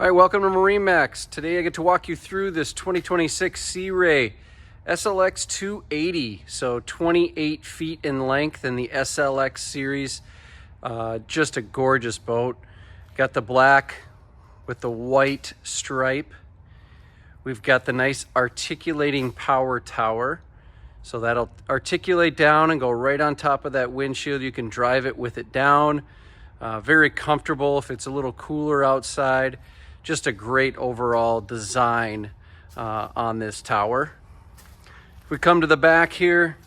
All right, welcome to MarineMax. Today I get to walk you through this 2026 Sea Ray SLX 280, so 28 feet in length in the SLX series. Just a gorgeous boat. Got the black with the white stripe. We've got the nice articulating power tower. So that'll articulate down and go right on top of that windshield. You can drive it with it down. Very comfortable if it's a little cooler outside. Just a great overall design on this tower. If we come to the back here,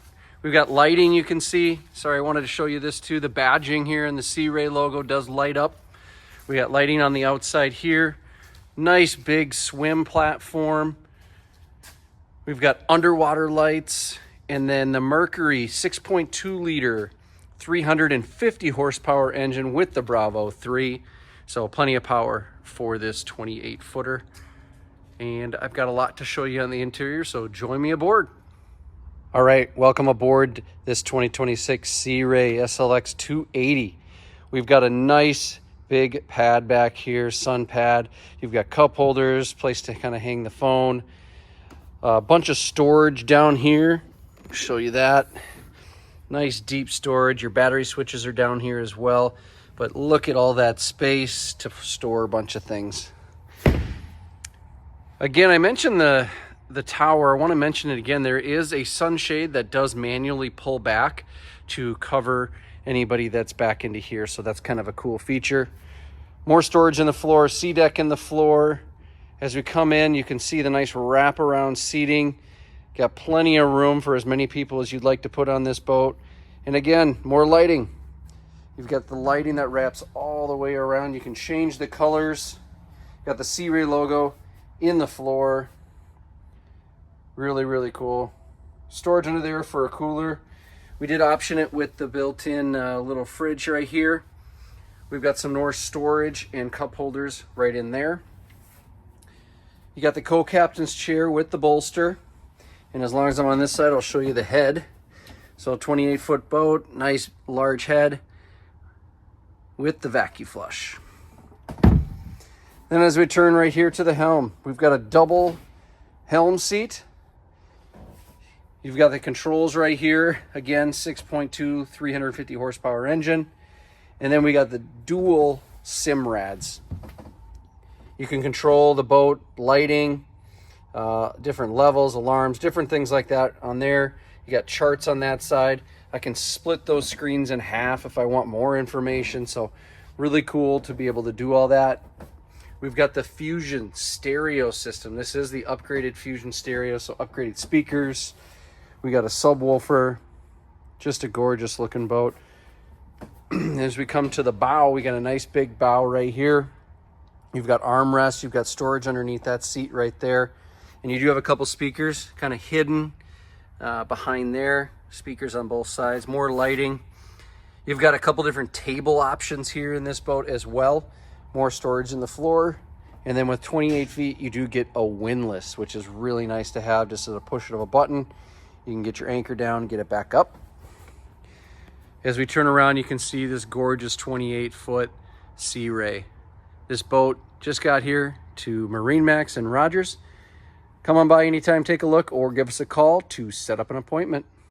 we've got lighting you can see. Sorry, I wanted to show you this too. The badging here and the Sea Ray logo does light up. We got lighting on the outside here. Nice big swim platform. We've got underwater lights, and then the Mercury 6.2 liter 350 horsepower engine with the Bravo 3. So plenty of power for this 28 footer. And I've got a lot to show you on the interior, so join me aboard. All right, welcome aboard this 2026 Sea Ray SLX 280. We've got a nice big pad back here, sun pad. You've got cup holders, place to kind of hang the phone. A bunch of storage down here. Show you that. Nice deep storage. Your battery switches are down here as well. But look at all that space to store a bunch of things. Again, I mentioned the tower. I want to mention it again. There is a sunshade that does manually pull back to cover anybody that's back into here. So that's kind of a cool feature. More storage in the floor, SeaDek in the floor. As we come in, you can see the nice wraparound seating. Got plenty of room for as many people as you'd like to put on this boat. And again, more lighting. You've got the lighting that wraps all the way around. You can change the colors. Got the Sea Ray logo in the floor. Really, really cool. Storage under there for a cooler. We did option it with the built-in little fridge right here. We've got some more storage and cup holders right in there. You got the co-captain's chair with the bolster. And as long as I'm on this side, I'll show you the head. So 28-foot boat, nice large head with the vacuum flush. Then as we turn right here to the helm, we've got a double helm seat. You've got the controls right here. Again, 6.2, 350 horsepower engine. And then we got the dual Simrads. You can control the boat, lighting, different levels, alarms, different things like that on there. You got charts on that side. I can split those screens in half if I want more information. So really cool to be able to do all that. We've got the Fusion stereo system. This is the upgraded Fusion stereo, so upgraded speakers. We got a subwoofer. Just a gorgeous looking boat. As we come to the bow, we got a nice big bow right here. You've got armrests. You've got storage underneath that seat right there. And you do have a couple speakers kind of hidden behind there. Speakers on both sides, more lighting. You've got a couple different table options here in this boat as well. More storage in the floor. And then with 28 feet, you do get a windlass, which is really nice to have. Just as a push of a button, you can get your anchor down and get it back up. As we turn around, you can see this gorgeous 28-foot Sea Ray. This boat just got here to MarineMax in Rogers. Come on by anytime, take a look, or give us a call to set up an appointment.